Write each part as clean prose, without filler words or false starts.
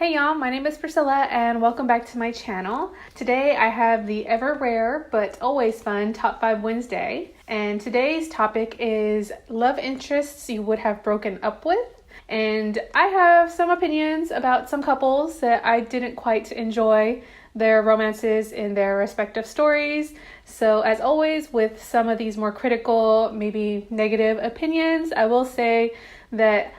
Hey y'all, my name is Priscilla and welcome back to my channel. Today I have the ever rare but always fun Top 5 Wednesday, and today's topic is love interests you would have broken up with. And I have some opinions about some couples that I didn't quite enjoy their romances in their respective stories. So as always, with some of these more critical, maybe negative opinions, I will say that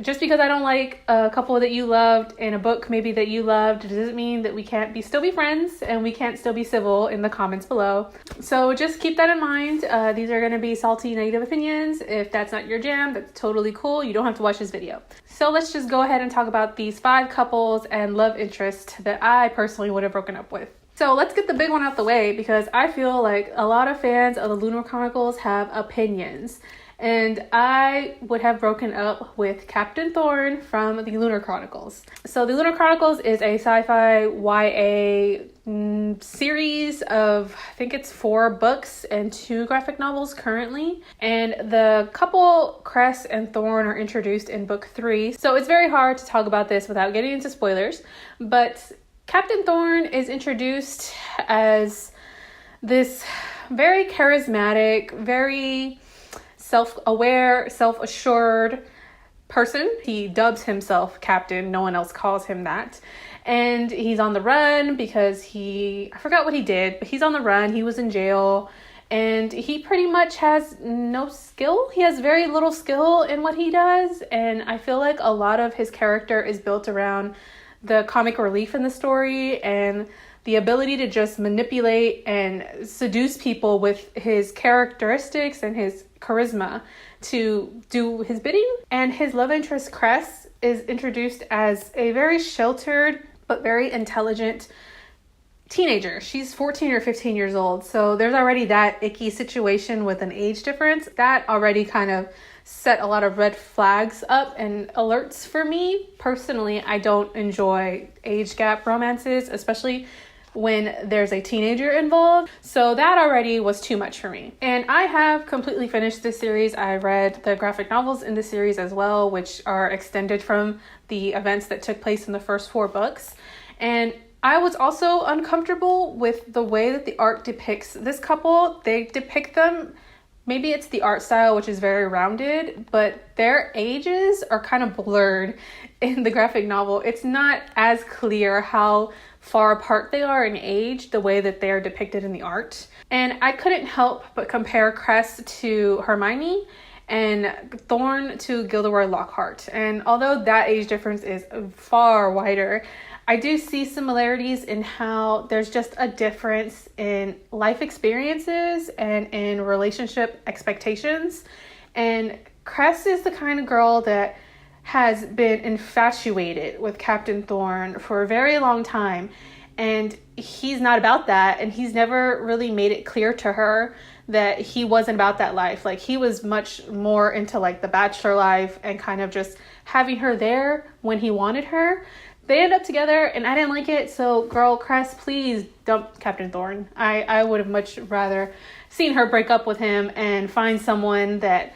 just because I don't like a couple that you loved in a book maybe that you loved doesn't mean that we can't still be friends and we can't still be civil in the comments below. So just keep that in mind. These are going to be salty negative opinions. If that's not your jam, that's totally cool. You don't have to watch this video. So let's just go ahead and talk about these 5 couples and love interests that I personally would have broken up with. So let's get the big one out the way, because I feel like a lot of fans of the Lunar Chronicles have opinions. And I would have broken up with Captain Thorn from the Lunar Chronicles. So the Lunar Chronicles is a sci-fi YA series of, I think it's 4 books and 2 graphic novels currently. And the couple Cress and Thorn are introduced in book 3. So it's very hard to talk about this without getting into spoilers. But Captain Thorn is introduced as this very charismatic, very self-aware, self-assured person. He dubs himself Captain. No one else calls him that. And he's on the run because I forgot what he did, but he's on the run. He was in jail and he pretty much has no skill. He has very little skill in what he does. And I feel like a lot of his character is built around the comic relief in the story and the ability to just manipulate and seduce people with his characteristics and his charisma to do his bidding. And his love interest, Cress, is introduced as a very sheltered but very intelligent teenager. She's 14 or 15 years old. So there's already that icky situation with an age difference. That already kind of set a lot of red flags up and alerts for me. Personally, I don't enjoy age gap romances, especially when there's a teenager involved. So that already was too much for me. And I have completely finished this series. I read the graphic novels in the series as well, which are extended from the events that took place in the first 4 books. And I was also uncomfortable with the way that the art depicts this couple. They depict them, maybe it's the art style, which is very rounded, but their ages are kind of blurred in the graphic novel. It's not as clear how far apart they are in age, the way that they are depicted in the art. And I couldn't help but compare Cress to Hermione and Thorn to Gilderoy Lockhart. And although that age difference is far wider, I do see similarities in how there's just a difference in life experiences and in relationship expectations. And Cress is the kind of girl that has been infatuated with Captain Thorn for a very long time. And he's not about that. And he's never really made it clear to her that he wasn't about that life. Like, he was much more into like the bachelor life and kind of just having her there when he wanted her. They end up together and I didn't like it. So girl, Cress, please dump Captain Thorn. I would have much rather seen her break up with him and find someone that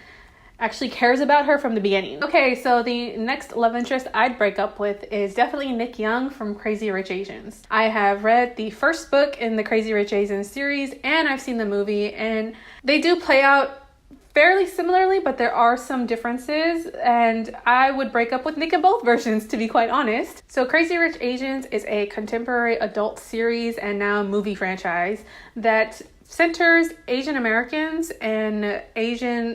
actually cares about her from the beginning. Okay, so the next love interest I'd break up with is definitely Nick Young from Crazy Rich Asians. I have read the first book in the Crazy Rich Asians series and I've seen the movie, and they do play out fairly similarly, but there are some differences, and I would break up with Nick in both versions, to be quite honest. So Crazy Rich Asians is a contemporary adult series and now movie franchise that centers Asian Americans and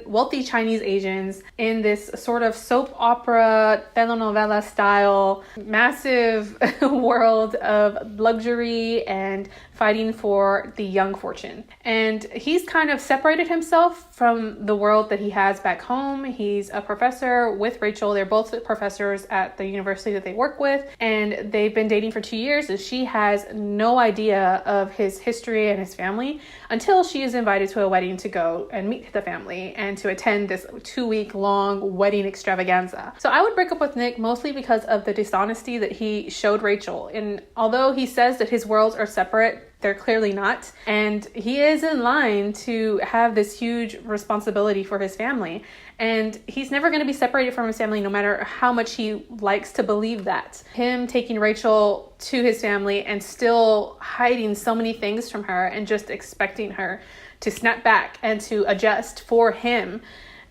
wealthy Chinese Asians in this sort of soap opera, telenovela style, massive world of luxury and fighting for the young fortune. And he's kind of separated himself from the world that he has back home. He's a professor with Rachel. They're both professors at the university that they work with, and they've been dating for 2 years, and she has no idea of his history and his family until she is invited to a wedding to go and meet the family and to attend this 2-week long wedding extravaganza. So I would break up with Nick mostly because of the dishonesty that he showed Rachel. And although he says that his worlds are separate, they're clearly not. And he is in line to have this huge responsibility for his family. And he's never going to be separated from his family, no matter how much he likes to believe that. Him taking Rachel to his family and still hiding so many things from her and just expecting her to snap back and to adjust for him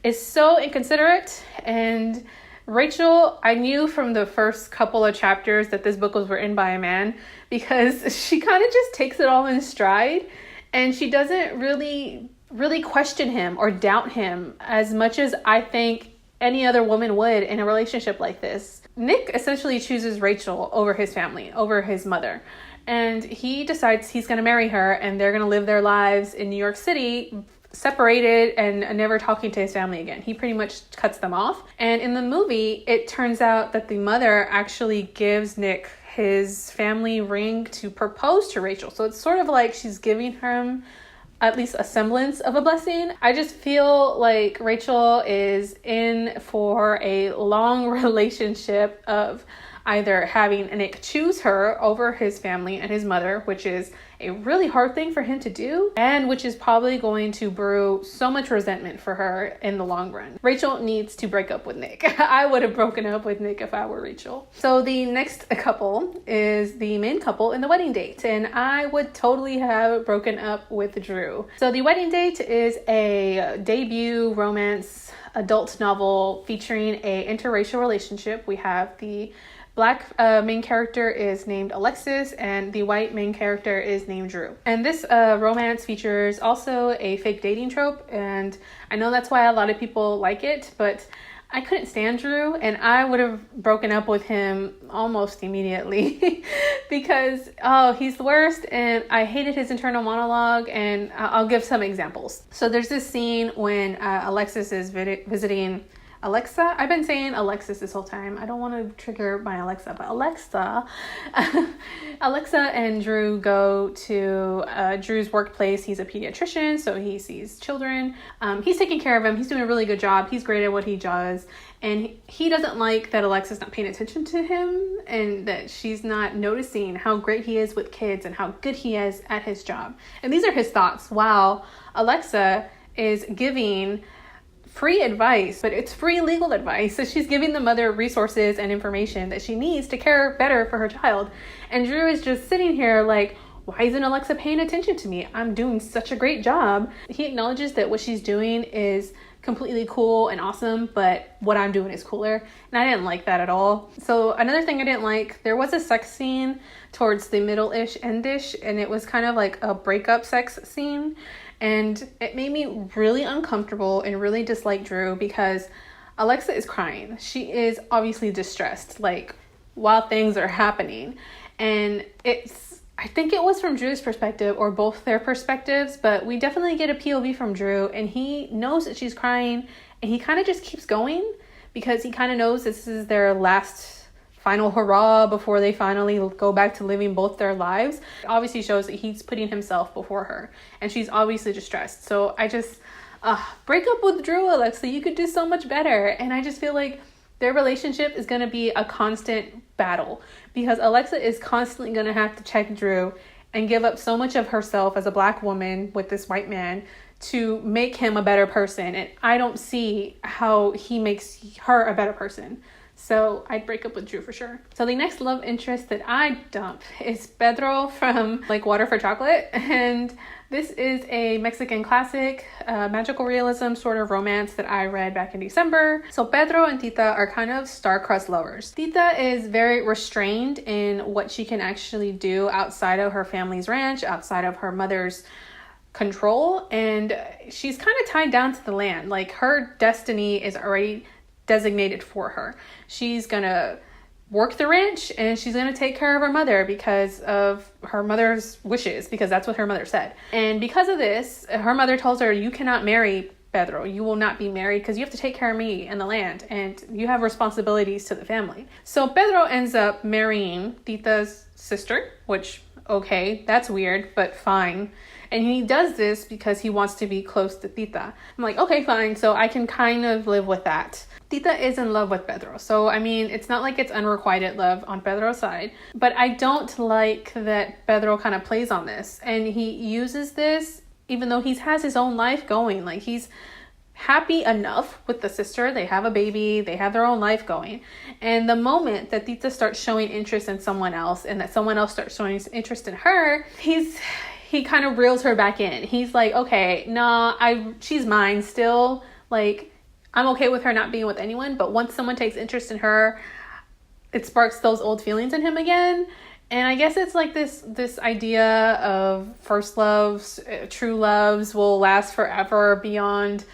is so inconsiderate. And Rachel, I knew from the first couple of chapters that this book was written by a man, because she kind of just takes it all in stride, and she doesn't really question him or doubt him as much as I think any other woman would in a relationship like this. Nick essentially chooses Rachel over his family, over his mother. And he decides he's going to marry her, and they're going to live their lives in New York City, separated and never talking to his family again. He pretty much cuts them off. And in the movie, it turns out that the mother actually gives Nick his family ring to propose to Rachel. So it's sort of like she's giving him at least a semblance of a blessing. I just feel like Rachel is in for a long relationship of either having Nick choose her over his family and his mother, which is a really hard thing for him to do, and which is probably going to brew so much resentment for her in the long run. Rachel needs to break up with Nick. I would have broken up with Nick if I were Rachel. So the next couple is the main couple in The Wedding Date, and I would totally have broken up with Drew. So The Wedding Date is a debut romance adult novel featuring a interracial relationship. We have the Black main character is named Alexis, and the white main character is named Drew. And this romance features also a fake dating trope, and I know that's why a lot of people like it, but I couldn't stand Drew, and I would have broken up with him almost immediately because, he's the worst, and I hated his internal monologue, and I'll give some examples. So there's this scene when Alexis is visiting Alexa. I've been saying Alexis this whole time. I don't want to trigger my Alexa, but Alexa. Alexa and Drew go to Drew's workplace. He's a pediatrician, so he sees children. He's taking care of them. He's doing a really good job. He's great at what he does. And he doesn't like that Alexa's not paying attention to him and that she's not noticing how great he is with kids and how good he is at his job. And these are his thoughts while Alexa is giving free advice, but it's free legal advice. So she's giving the mother resources and information that she needs to care better for her child. And Drew is just sitting here like, why isn't Alexa paying attention to me? I'm doing such a great job. He acknowledges that what she's doing is completely cool and awesome, but what I'm doing is cooler. And I didn't like that at all. So another thing I didn't like, there was a sex scene towards the middle-ish, end-ish, and it was kind of like a breakup sex scene. And it made me really uncomfortable and really dislike Drew because Alexa is crying. She is obviously distressed, like, while things are happening. And I think it was from Drew's perspective or both their perspectives, but we definitely get a POV from Drew, and he knows that she's crying, and he kind of just keeps going because he kind of knows this is their last final hurrah before they finally go back to living both their lives. It obviously shows that he's putting himself before her, and she's obviously distressed. So I just break up with Drew, Alexa. You could do so much better. And I just feel like their relationship is going to be a constant battle because Alexa is constantly going to have to check Drew and give up so much of herself as a Black woman with this white man to make him a better person. And I don't see how he makes her a better person. So I'd break up with Drew for sure. So the next love interest that I dump is Pedro from Like Water for Chocolate. And this is a Mexican classic, magical realism sort of romance that I read back in December. So Pedro and Tita are kind of star-crossed lovers. Tita is very restrained in what she can actually do outside of her family's ranch, outside of her mother's control. And she's kind of tied down to the land. Like her destiny is already designated for her. She's gonna work the ranch and she's gonna take care of her mother because of her mother's wishes, because that's what her mother said. And because of this, her mother tells her, you cannot marry Pedro. You will not be married because you have to take care of me and the land, and you have responsibilities to the family. So Pedro ends up marrying Tita's sister, which, okay, that's weird, but fine. And he does this because he wants to be close to Tita. I'm like, okay, fine. So I can kind of live with that. Tita is in love with Pedro. So, I mean, it's not like it's unrequited love on Pedro's side. But I don't like that Pedro kind of plays on this. And he uses this, even though he has his own life going. Like, he's happy enough with the sister. They have a baby. They have their own life going. And the moment that Tita starts showing interest in someone else and that someone else starts showing interest in her, he kind of reels her back in. He's like, okay, nah, she's mine still. Like, I'm okay with her not being with anyone, but once someone takes interest in her, it sparks those old feelings in him again. And I guess it's like this idea of first loves, true loves will last forever beyond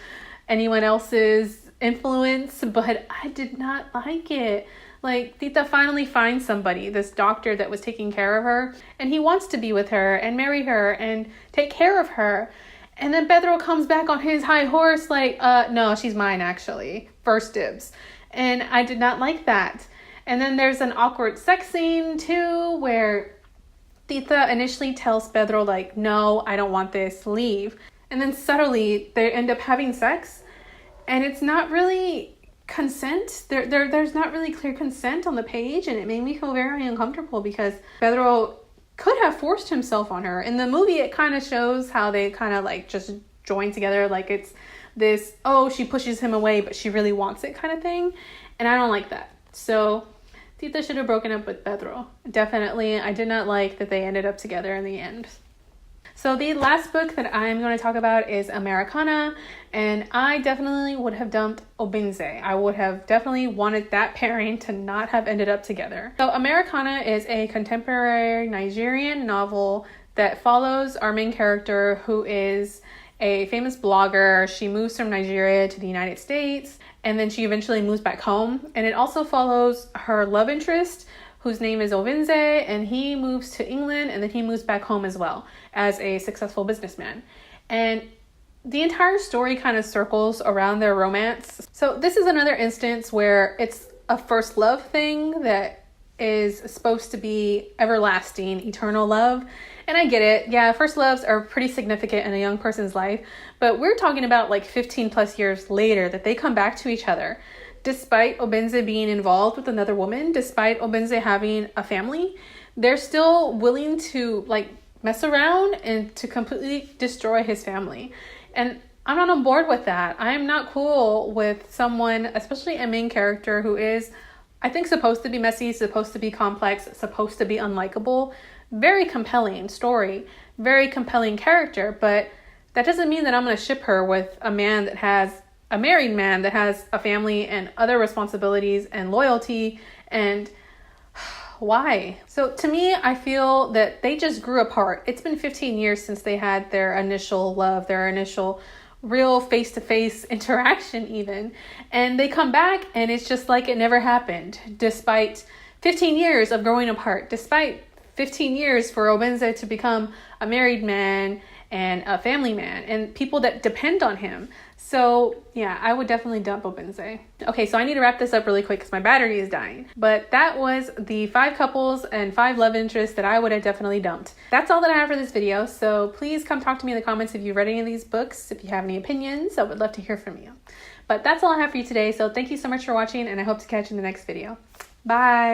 anyone else's influence, but I did not like it. Like, Tita finally finds somebody, this doctor that was taking care of her, and he wants to be with her and marry her and take care of her. And then Pedro comes back on his high horse like, no, she's mine actually. First dibs. And I did not like that. And then there's an awkward sex scene too, where Tita initially tells Pedro like, no, I don't want this, leave. And then subtly they end up having sex. And it's not really consent. There's not really clear consent on the page. And it made me feel very uncomfortable because Pedro could have forced himself on her. In the movie, it kind of shows how they kind of like just join together. Like it's this, oh, she pushes him away, but she really wants it kind of thing. And I don't like that. So Tita should have broken up with Pedro. Definitely. I did not like that they ended up together in the end. So the last book that I'm going to talk about is Americana, and I definitely would have dumped Obinze. I would have definitely wanted that pairing to not have ended up together. So Americana is a contemporary Nigerian novel that follows our main character, who is a famous blogger. She moves from Nigeria to the United States, and then she eventually moves back home. And it also follows her love interest, whose name is Obinze, and he moves to England, and then he moves back home as well as a successful businessman. And the entire story kind of circles around their romance. So this is another instance where it's a first love thing that is supposed to be everlasting, eternal love. And I get it. Yeah, first loves are pretty significant in a young person's life, but we're talking about like 15 plus years later that they come back to each other. Despite Obinze being involved with another woman, despite Obinze having a family, they're still willing to like mess around and to completely destroy his family. And I'm not on board with that. I am not cool with someone, especially a main character who is, I think, supposed to be messy, supposed to be complex, supposed to be unlikable. Very compelling story, very compelling character, but that doesn't mean that I'm going to ship her with a married man that has a family and other responsibilities and loyalty. And why? So to me, I feel that they just grew apart. It's been 15 years since they had their initial love, their initial real face-to-face interaction even. And they come back and it's just like it never happened, despite 15 years of growing apart, despite 15 years for Obinze to become a married man and a family man and people that depend on him. So yeah, I would definitely dump Obinze. Okay, so I need to wrap this up really quick because my battery is dying. But that was the 5 couples and 5 love interests that I would have definitely dumped. That's all that I have for this video. So please come talk to me in the comments if you've read any of these books. If you have any opinions, I would love to hear from you. But that's all I have for you today. So thank you so much for watching, and I hope to catch you in the next video. Bye.